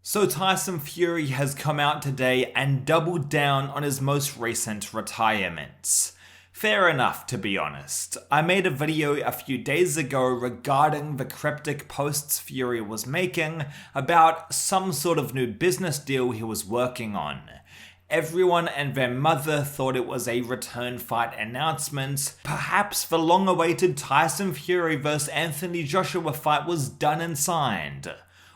So Tyson Fury has come out today and doubled down on his most recent retirement. Fair enough, to be honest. I made a video a few days ago regarding the cryptic posts Fury was making about some sort of new business deal he was working on. Everyone and their mother thought it was a return fight announcement. Perhaps the long-awaited Tyson Fury vs Anthony Joshua fight was done and signed.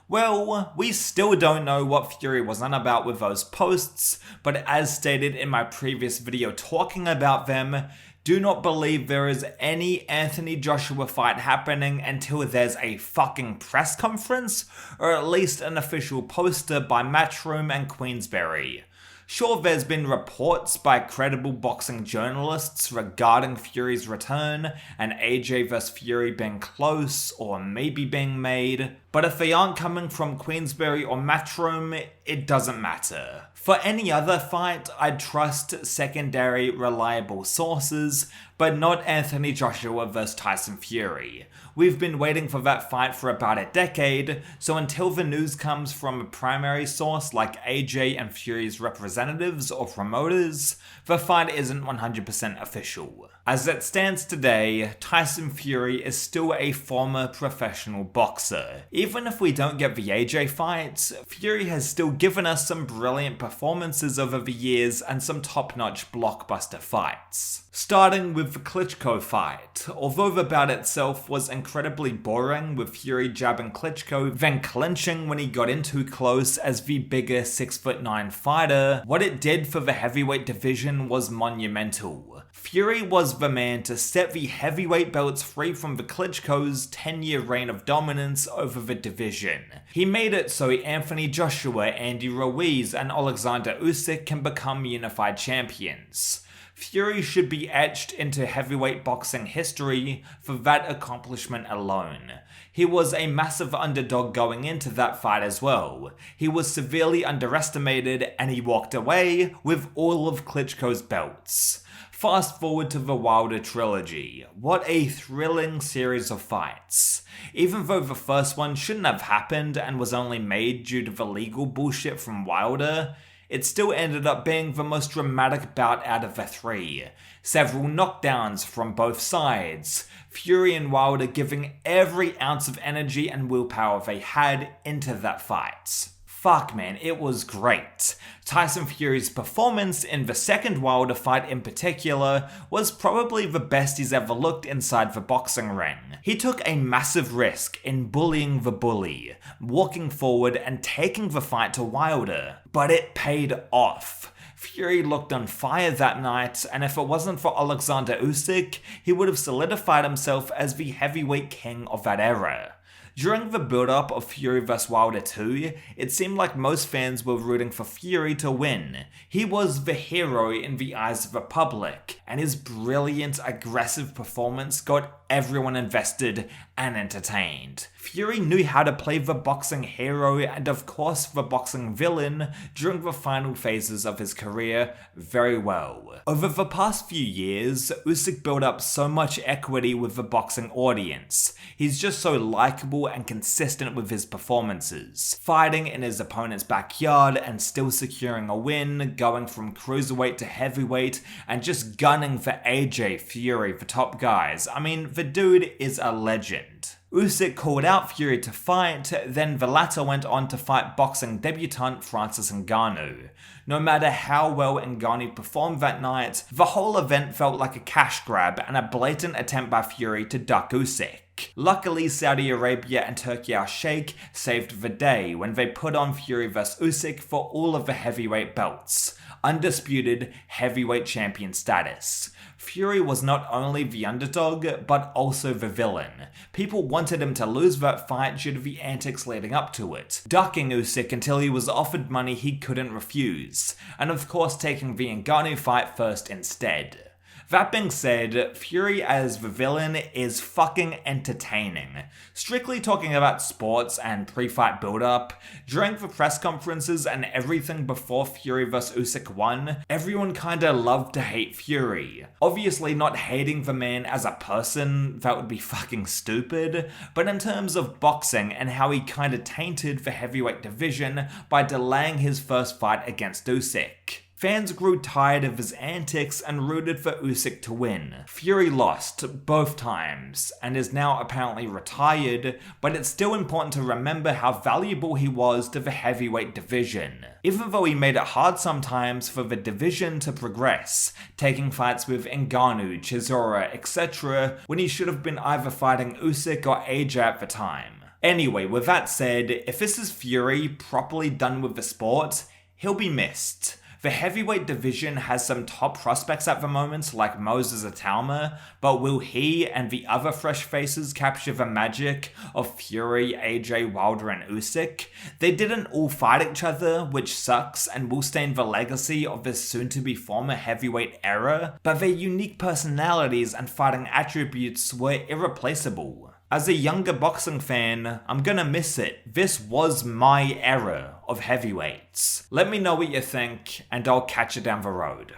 Well, we still don't know what Fury was on about with those posts, but as stated in my previous video talking about them, do not believe there is any Anthony Joshua fight happening until there's a fucking press conference, or at least an official poster by Matchroom and Queensberry. Sure, there's been reports by credible boxing journalists regarding Fury's return and AJ vs Fury being close or maybe being made, but if they aren't coming from Queensberry or Matchroom, it doesn't matter. For any other fight, I'd trust secondary reliable sources, but not Anthony Joshua vs Tyson Fury. We've been waiting for that fight for about a decade, so until the news comes from a primary source like AJ and Fury's representatives or promoters, the fight isn't 100% official. As it stands today, Tyson Fury is still a former professional boxer. Even if we don't get the AJ fight, Fury has still given us some brilliant performances over the years and some top-notch blockbuster fights. Starting with the Klitschko fight. Although the bout itself was incredibly boring, with Fury jabbing Klitschko, then clinching when he got in too close as the bigger 6'9" fighter, what it did for the heavyweight division was monumental. Fury was the man to set the heavyweight belts free from the Klitschko's 10-year reign of dominance over the division. He made it so Anthony Joshua, Andy Ruiz, and Oleksandr Usyk can become unified champions. Fury should be etched into heavyweight boxing history for that accomplishment alone. He was a massive underdog going into that fight as well. He was severely underestimated and he walked away with all of Klitschko's belts. Fast forward to the Wilder trilogy. What a thrilling series of fights. Even though the first one shouldn't have happened and was only made due to the legal bullshit from Wilder, it still ended up being the most dramatic bout out of the three. Several knockdowns from both sides. Fury and Wilder giving every ounce of energy and willpower they had into that fight. Fuck man, it was great. Tyson Fury's performance in the second Wilder fight in particular was probably the best he's ever looked inside the boxing ring. He took a massive risk in bullying the bully, walking forward and taking the fight to Wilder, but it paid off. Fury looked on fire that night, and if it wasn't for Oleksandr Usyk, he would have solidified himself as the heavyweight king of that era. During the build-up of Fury vs Wilder 2, it seemed like most fans were rooting for Fury to win. He was the hero in the eyes of the public, and his brilliant, aggressive performance got everyone invested and entertained. Fury knew how to play the boxing hero and of course the boxing villain during the final phases of his career very well. Over the past few years, Usyk built up so much equity with the boxing audience. He's just so likable and consistent with his performances, fighting in his opponent's backyard and still securing a win, going from cruiserweight to heavyweight, and just gunning for AJ, Fury, the top guys. I mean, the dude is a legend. Usyk called out Fury to fight, then the latter went on to fight boxing debutant Francis Ngannou. No matter how well Ngannou performed that night, the whole event felt like a cash grab and a blatant attempt by Fury to duck Usyk. Luckily, Saudi Arabia and Turkey Al Sheikh saved the day when they put on Fury vs Usyk for all of the heavyweight belts. Undisputed heavyweight champion status. Fury was not only the underdog, but also the villain. People wanted him to lose that fight due to the antics leading up to it, ducking Usyk until he was offered money he couldn't refuse, and of course taking the Ngannou fight first instead. That being said, Fury as the villain is fucking entertaining. Strictly talking about sports and pre-fight build-up, during the press conferences and everything before Fury vs Usyk won, everyone kinda loved to hate Fury. Obviously not hating the man as a person, that would be fucking stupid, but in terms of boxing and how he kinda tainted the heavyweight division by delaying his first fight against Usyk. Fans grew tired of his antics and rooted for Usyk to win. Fury lost both times and is now apparently retired, but it's still important to remember how valuable he was to the heavyweight division. Even though he made it hard sometimes for the division to progress, taking fights with Ngannou, Chisora, etc., when he should have been either fighting Usyk or AJ at the time. Anyway, with that said, if this is Fury properly done with the sport, he'll be missed. The heavyweight division has some top prospects at the moment, like Moses Atalma, but will he and the other fresh faces capture the magic of Fury, AJ, Wilder, and Usyk? They didn't all fight each other, which sucks and will stain the legacy of this soon-to-be former heavyweight era, but their unique personalities and fighting attributes were irreplaceable. As a younger boxing fan, I'm gonna miss it. This was my era of heavyweights. Let me know what you think, and I'll catch you down the road.